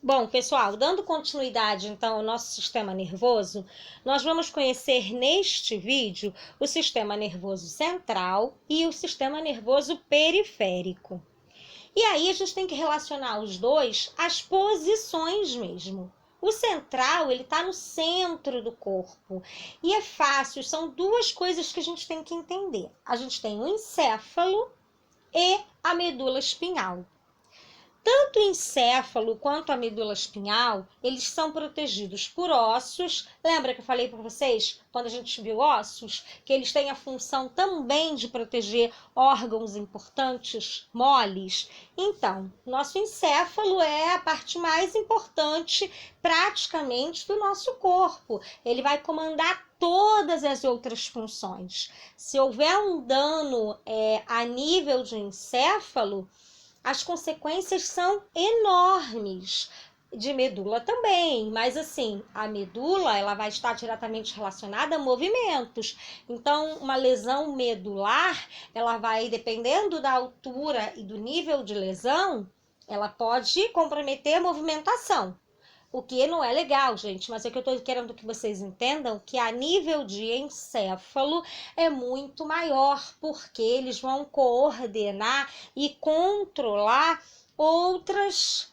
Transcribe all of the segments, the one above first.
Bom, pessoal, dando continuidade então ao nosso sistema nervoso, nós vamos conhecer neste vídeo o sistema nervoso central e o sistema nervoso periférico. E aí a gente tem que relacionar os dois às posições mesmo. O central, ele está no centro do corpo. E é fácil, são duas coisas que a gente tem que entender. A gente tem o encéfalo e a medula espinhal. Tanto o encéfalo quanto a medula espinhal, eles são protegidos por ossos. Lembra que eu falei para vocês, quando a gente viu ossos, que eles têm a função também de proteger órgãos importantes, moles? Então, nosso encéfalo é a parte mais importante praticamente do nosso corpo. Ele vai comandar todas as outras funções. Se houver um dano a nível de encéfalo, as consequências são enormes. De medula também, mas assim, a medula ela vai estar diretamente relacionada a movimentos. Então, uma lesão medular, ela vai, dependendo da altura e do nível de lesão, ela pode comprometer a movimentação. O que não é legal, gente, mas é que eu estou querendo que vocês entendam que a nível de encéfalo é muito maior, porque eles vão coordenar e controlar outros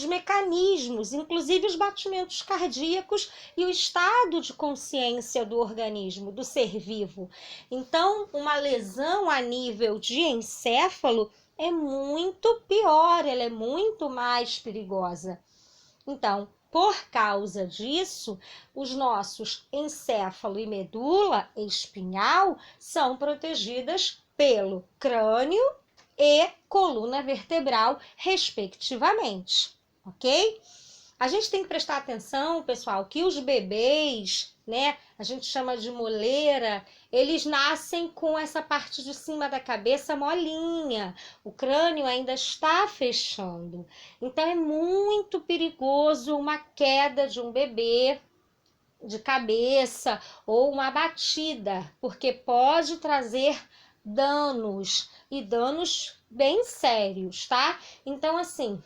mecanismos, inclusive os batimentos cardíacos e o estado de consciência do organismo, do ser vivo. Então, uma lesão a nível de encéfalo é muito pior, ela é muito mais perigosa. Então, por causa disso, os nossos encéfalo e medula espinhal são protegidas pelo crânio e coluna vertebral, respectivamente, ok? A gente tem que prestar atenção, pessoal, que os bebês, né, a gente chama de moleira, eles nascem com essa parte de cima da cabeça molinha, o crânio ainda está fechando. Então é muito perigoso uma queda de um bebê de cabeça ou uma batida, porque pode trazer danos e danos bem sérios, tá? Então, assim,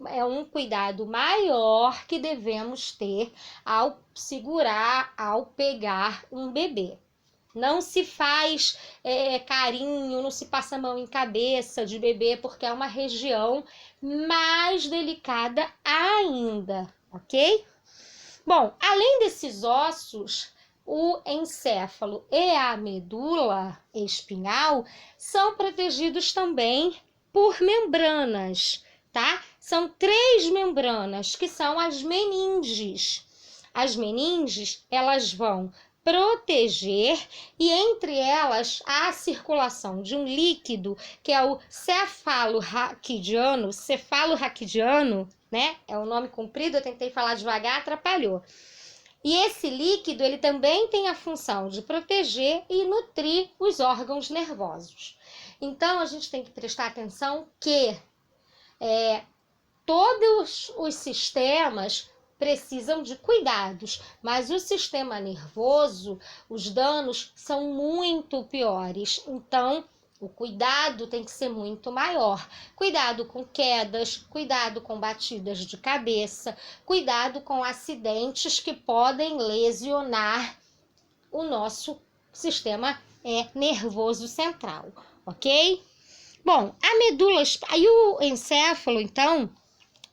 é um cuidado maior que devemos ter ao segurar, ao pegar um bebê. Não se faz carinho, não se passa a mão em cabeça de bebê, porque é uma região mais delicada ainda, ok? Bom, além desses ossos, o encéfalo e a medula espinhal são protegidos também por membranas, tá? São 3 membranas, que são as meninges. As meninges, elas vão proteger e entre elas há a circulação de um líquido que é o cefalorraquidiano, né? É um nome comprido, eu tentei falar devagar, atrapalhou. E esse líquido, ele também tem a função de proteger e nutrir os órgãos nervosos. Então, a gente tem que prestar atenção que todos os sistemas precisam de cuidados, mas o sistema nervoso, os danos são muito piores. Então, o cuidado tem que ser muito maior. Cuidado com quedas, cuidado com batidas de cabeça, cuidado com acidentes que podem lesionar o nosso sistema nervoso central, ok? Bom, a medula e o encéfalo, então,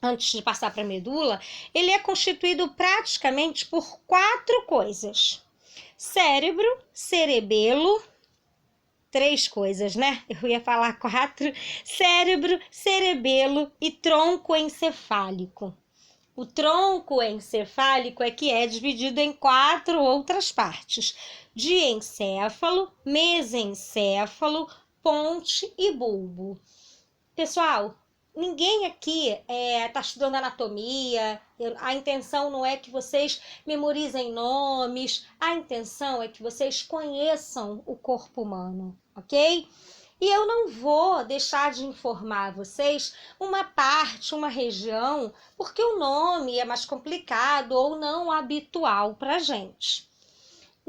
antes de passar para a medula, ele é constituído praticamente por 4 coisas: cérebro, cerebelo, 3 coisas, né? Eu ia falar 4: cérebro, cerebelo e tronco encefálico. O tronco encefálico é que é dividido em 4 outras partes: diencéfalo, mesencéfalo, ponte e bulbo. Pessoal, ninguém aqui está estudando anatomia, a intenção não é que vocês memorizem nomes, a intenção é que vocês conheçam o corpo humano, ok? E eu não vou deixar de informar vocês uma parte, uma região, porque o nome é mais complicado ou não habitual para a gente.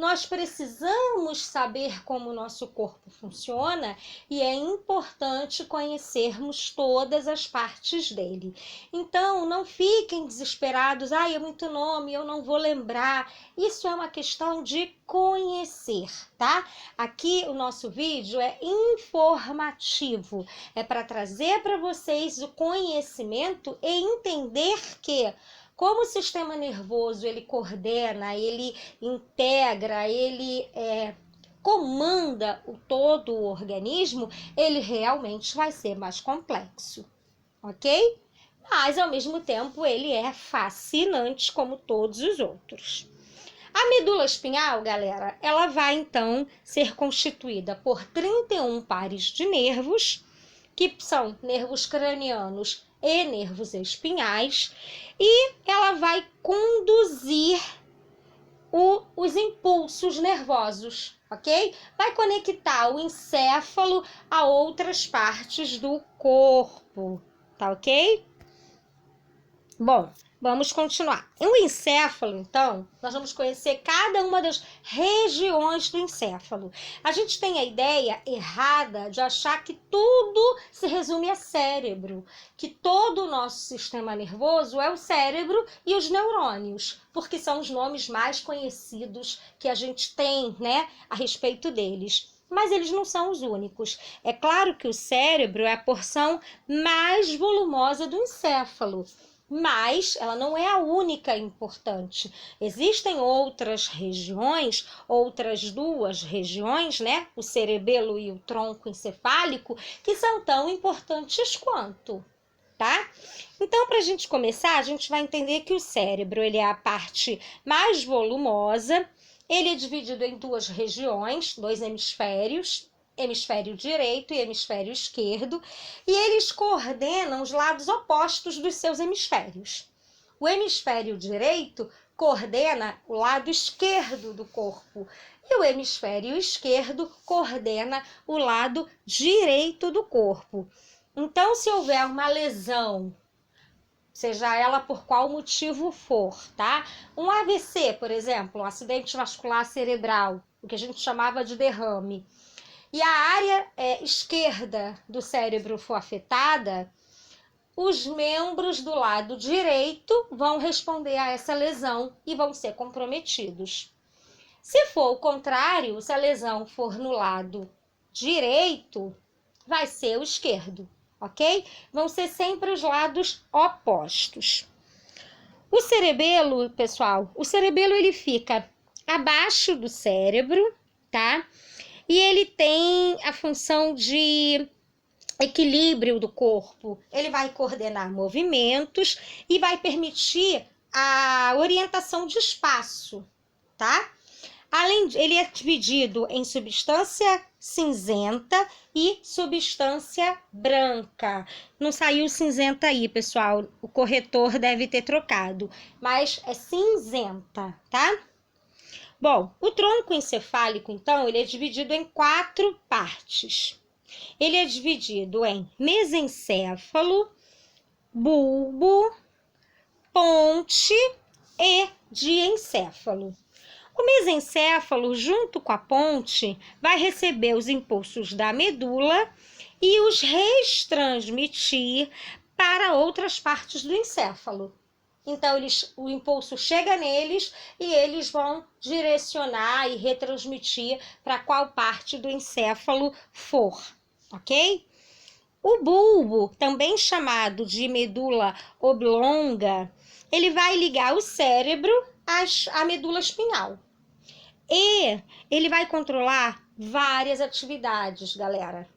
nós precisamos saber como o nosso corpo funciona e é importante conhecermos todas as partes dele. Então, não fiquem desesperados, é muito nome, eu não vou lembrar. Isso é uma questão de conhecer, tá? Aqui o nosso vídeo é informativo, é para trazer para vocês o conhecimento e entender que como o sistema nervoso ele coordena, ele integra, ele comanda todo o organismo, ele realmente vai ser mais complexo, ok? Mas ao mesmo tempo ele é fascinante como todos os outros. A medula espinhal, galera, ela vai então ser constituída por 31 pares de nervos, que são nervos cranianos e nervos espinhais, e ela vai conduzir os impulsos nervosos, ok? Vai conectar o encéfalo a outras partes do corpo, tá ok? Bom, vamos continuar. O encéfalo, então, nós vamos conhecer cada uma das regiões do encéfalo. A gente tem a ideia errada de achar que tudo se resume a cérebro, que todo o nosso sistema nervoso é o cérebro e os neurônios, porque são os nomes mais conhecidos que a gente tem, né, a respeito deles. Mas eles não são os únicos. É claro que o cérebro é a porção mais volumosa do encéfalo, mas ela não é a única importante. Existem outras regiões, outras duas regiões, né? O cerebelo e o tronco encefálico, que são tão importantes quanto, tá? Então, para a gente começar, a gente vai entender que o cérebro ele é a parte mais volumosa, ele é dividido em duas regiões, dois hemisférios, hemisfério direito e hemisfério esquerdo, e eles coordenam os lados opostos dos seus hemisférios. O hemisfério direito coordena o lado esquerdo do corpo e o hemisfério esquerdo coordena o lado direito do corpo. Então, se houver uma lesão, seja ela por qual motivo for, tá? Um AVC, por exemplo, um acidente vascular cerebral, o que a gente chamava de derrame, e a área esquerda do cérebro for afetada, os membros do lado direito vão responder a essa lesão e vão ser comprometidos. Se for o contrário, se a lesão for no lado direito, vai ser o esquerdo, ok? Vão ser sempre os lados opostos. O cerebelo, pessoal, o cerebelo ele fica abaixo do cérebro, tá? E ele tem a função de equilíbrio do corpo. Ele vai coordenar movimentos e vai permitir a orientação de espaço, tá? Ele é dividido em substância cinzenta e substância branca. Não saiu cinzenta aí, pessoal. O corretor deve ter trocado, mas é cinzenta, tá? Bom, o tronco encefálico, então, ele é dividido em 4 partes. Ele é dividido em mesencéfalo, bulbo, ponte e diencéfalo. O mesencéfalo, junto com a ponte, vai receber os impulsos da medula e os retransmitir para outras partes do encéfalo. Então, o impulso chega neles e eles vão direcionar e retransmitir para qual parte do encéfalo for, ok? O bulbo, também chamado de medula oblonga, ele vai ligar o cérebro à medula espinhal. E ele vai controlar várias atividades, galera,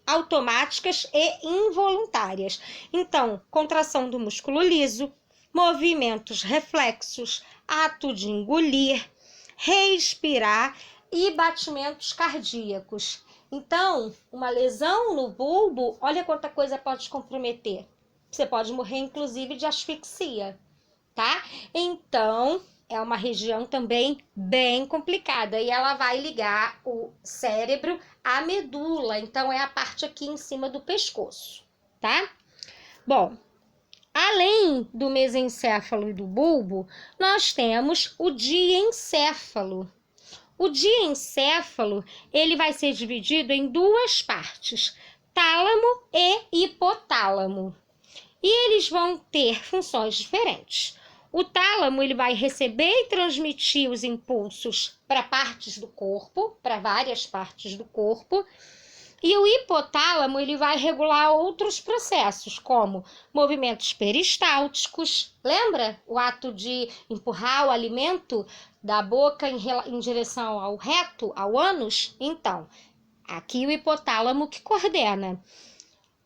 automáticas e involuntárias. Então, contração do músculo liso, movimentos reflexos, ato de engolir, respirar e batimentos cardíacos. Então, uma lesão no bulbo, olha quanta coisa pode comprometer. Você pode morrer, inclusive, de asfixia, tá? Então, é uma região também bem complicada e ela vai ligar o cérebro à medula. Então, é a parte aqui em cima do pescoço, tá? Bom, além do mesencéfalo e do bulbo, nós temos o diencéfalo. O diencéfalo, ele vai ser dividido em duas partes, tálamo e hipotálamo. E eles vão ter funções diferentes. O tálamo, ele vai receber e transmitir os impulsos para partes do corpo, para várias partes do corpo. E o hipotálamo, ele vai regular outros processos, como movimentos peristálticos. Lembra o ato de empurrar o alimento da boca em direção ao reto, ao ânus? Então, aqui o hipotálamo que coordena.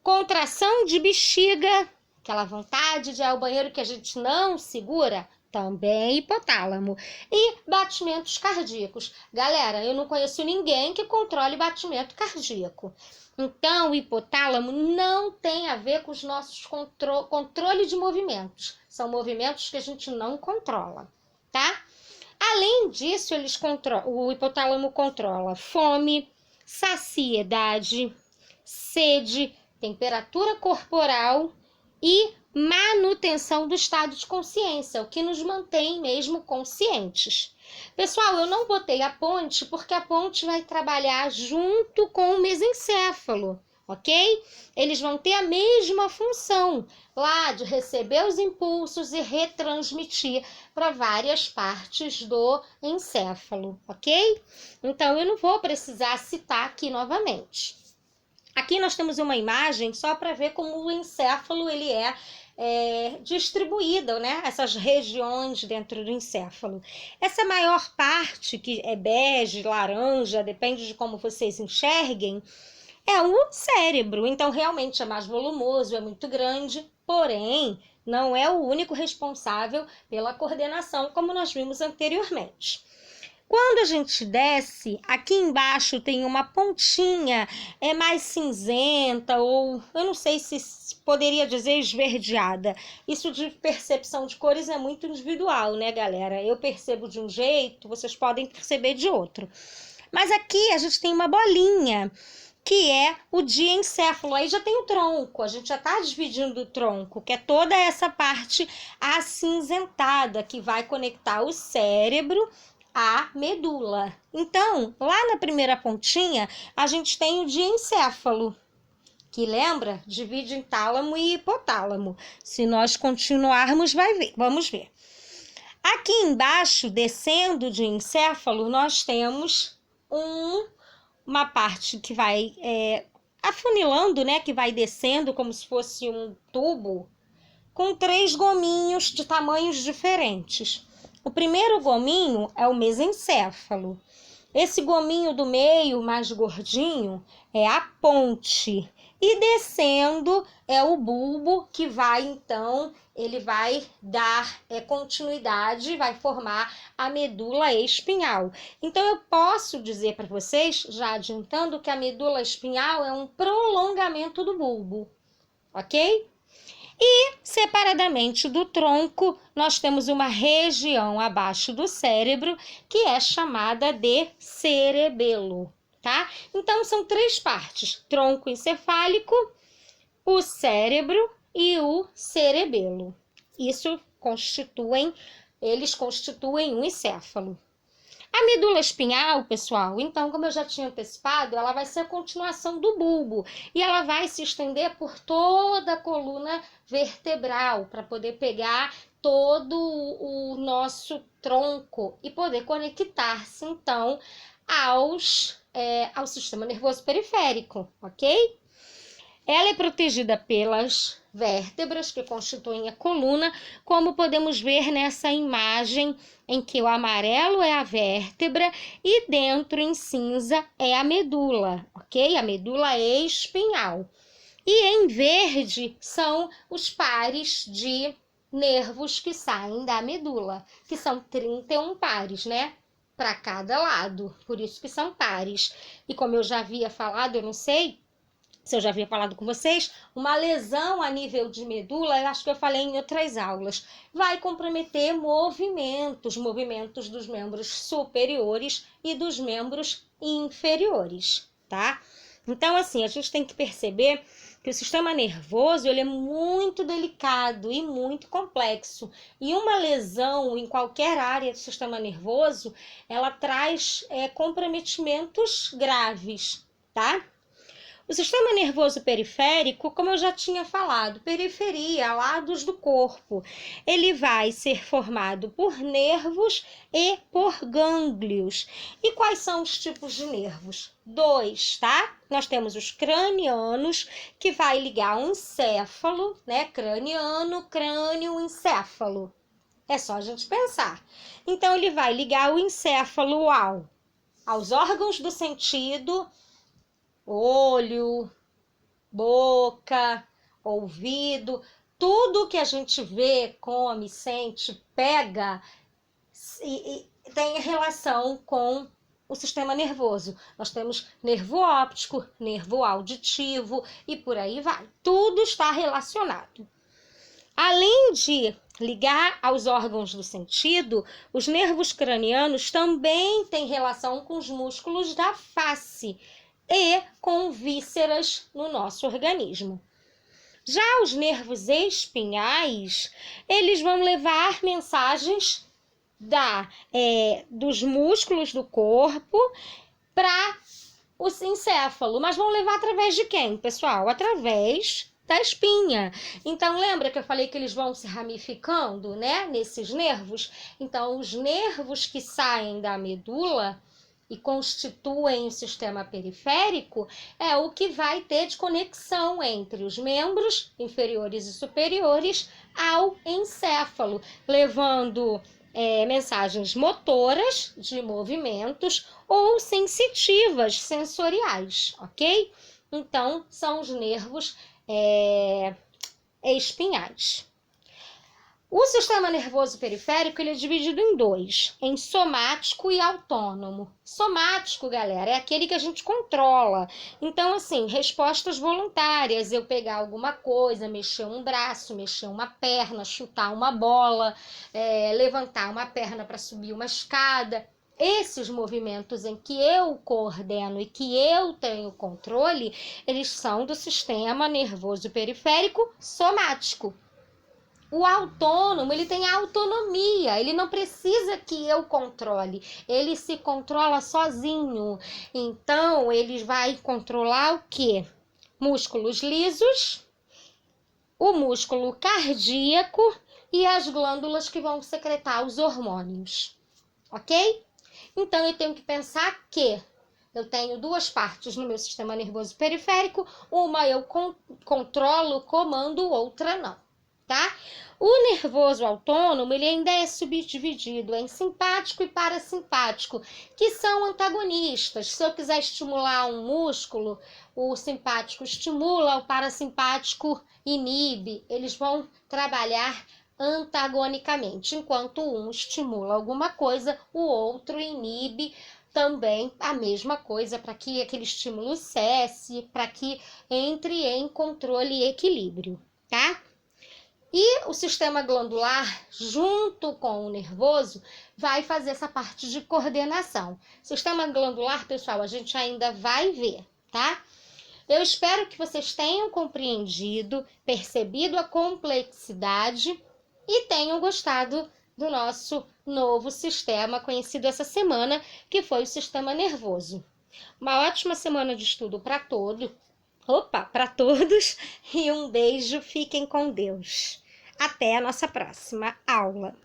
Contração de bexiga, aquela vontade de ir ao banheiro que a gente não segura, também hipotálamo. E batimentos cardíacos. Galera, eu não conheço ninguém que controle batimento cardíaco. Então, o hipotálamo não tem a ver com os nossos controle de movimentos. São movimentos que a gente não controla, tá? Além disso, o hipotálamo controla fome, saciedade, sede, temperatura corporal e manutenção do estado de consciência, o que nos mantém mesmo conscientes. Pessoal, eu não botei a ponte porque a ponte vai trabalhar junto com o mesencéfalo, ok? Eles vão ter a mesma função lá de receber os impulsos e retransmitir para várias partes do encéfalo, ok? Então, eu não vou precisar citar aqui novamente. Aqui nós temos uma imagem só para ver como o encéfalo ele é distribuído, né? Essas regiões dentro do encéfalo. Essa maior parte, que é bege, laranja, depende de como vocês enxerguem, é o cérebro. Então, realmente é mais volumoso, é muito grande, porém, não é o único responsável pela coordenação, como nós vimos anteriormente. Quando a gente desce, aqui embaixo tem uma pontinha, é mais cinzenta ou eu não sei se poderia dizer esverdeada. Isso de percepção de cores é muito individual, né, galera? Eu percebo de um jeito, vocês podem perceber de outro. Mas aqui a gente tem uma bolinha, que é o diencéfalo. Aí já tem o tronco, a gente já está dividindo o tronco, que é toda essa parte acinzentada que vai conectar o cérebro a medula. Então, lá na primeira pontinha, a gente tem o diencéfalo, que lembra? Divide em tálamo e hipotálamo. Se nós continuarmos, vamos ver. Aqui embaixo, descendo o diencéfalo, nós temos uma parte que vai afunilando, né? Que vai descendo como se fosse um tubo, com 3 gominhos de tamanhos diferentes. O primeiro gominho é o mesencéfalo. Esse gominho do meio, mais gordinho, é a ponte. E descendo é o bulbo, que vai, então, ele vai dar continuidade, vai formar a medula espinhal. Então, eu posso dizer para vocês, já adiantando, que a medula espinhal é um prolongamento do bulbo, ok? E, separadamente do tronco, nós temos uma região abaixo do cérebro que é chamada de cerebelo, tá? Então, são 3 partes: tronco encefálico, o cérebro e o cerebelo. Eles constituem um encéfalo. A medula espinhal, pessoal, então, como eu já tinha antecipado, ela vai ser a continuação do bulbo e ela vai se estender por toda a coluna vertebral para poder pegar todo o nosso tronco e poder conectar-se, então, ao sistema nervoso periférico, ok? Ela é protegida pelas vértebras que constituem a coluna, como podemos ver nessa imagem em que o amarelo é a vértebra e dentro em cinza é a medula, ok? A medula espinhal. E em verde são os pares de nervos que saem da medula, que são 31 pares, né? Para cada lado, por isso que são pares. E como eu já havia falado, eu não sei se eu já havia falado com vocês, uma lesão a nível de medula, eu acho que eu falei em outras aulas, vai comprometer movimentos dos membros superiores e dos membros inferiores, tá? Então, assim, a gente tem que perceber que o sistema nervoso ele é muito delicado e muito complexo. E uma lesão em qualquer área do sistema nervoso, ela traz comprometimentos graves, tá? O sistema nervoso periférico, como eu já tinha falado, periferia, lados do corpo, ele vai ser formado por nervos e por gânglios. E quais são os tipos de nervos? 2, tá? Nós temos os cranianos, que vai ligar o encéfalo, né? Craniano, crânio, encéfalo. É só a gente pensar. Então, ele vai ligar o encéfalo aos órgãos do sentido, olho, boca, ouvido, tudo que a gente vê, come, sente, pega e tem relação com o sistema nervoso. Nós temos nervo óptico, nervo auditivo e por aí vai. Tudo está relacionado. Além de ligar aos órgãos do sentido, os nervos cranianos também têm relação com os músculos da face e com vísceras no nosso organismo. Já os nervos espinhais, eles vão levar mensagens dos músculos do corpo para o encéfalo, mas vão levar através de quem, pessoal? Através da espinha. Então, lembra que eu falei que eles vão se ramificando, né, nesses nervos? Então, os nervos que saem da medula e constituem o sistema periférico é o que vai ter de conexão entre os membros inferiores e superiores ao encéfalo, levando mensagens motoras de movimentos ou sensitivas, sensoriais, ok? Então, são os nervos espinhais. O sistema nervoso periférico ele é dividido em 2, em somático e autônomo. Somático, galera, é aquele que a gente controla. Então, assim, respostas voluntárias, eu pegar alguma coisa, mexer um braço, mexer uma perna, chutar uma bola, levantar uma perna para subir uma escada. Esses movimentos em que eu coordeno e que eu tenho controle, eles são do sistema nervoso periférico somático. O autônomo, ele tem autonomia, ele não precisa que eu controle, ele se controla sozinho. Então, ele vai controlar o quê? Músculos lisos, o músculo cardíaco e as glândulas que vão secretar os hormônios, ok? Então, eu tenho que pensar que eu tenho 2 partes no meu sistema nervoso periférico, uma eu controlo, comando, outra não, tá? O nervoso autônomo, ele ainda é subdividido em simpático e parasimpático, que são antagonistas. Se eu quiser estimular um músculo, o simpático estimula, o parasimpático inibe. Eles vão trabalhar antagonicamente. Enquanto um estimula alguma coisa, o outro inibe também a mesma coisa, para que aquele estímulo cesse, para que entre em controle e equilíbrio, tá? E o sistema glandular, junto com o nervoso, vai fazer essa parte de coordenação. Sistema glandular, pessoal, a gente ainda vai ver, tá? Eu espero que vocês tenham compreendido, percebido a complexidade e tenham gostado do nosso novo sistema conhecido essa semana, que foi o sistema nervoso. Uma ótima semana de estudo para todos e um beijo, fiquem com Deus. Até a nossa próxima aula.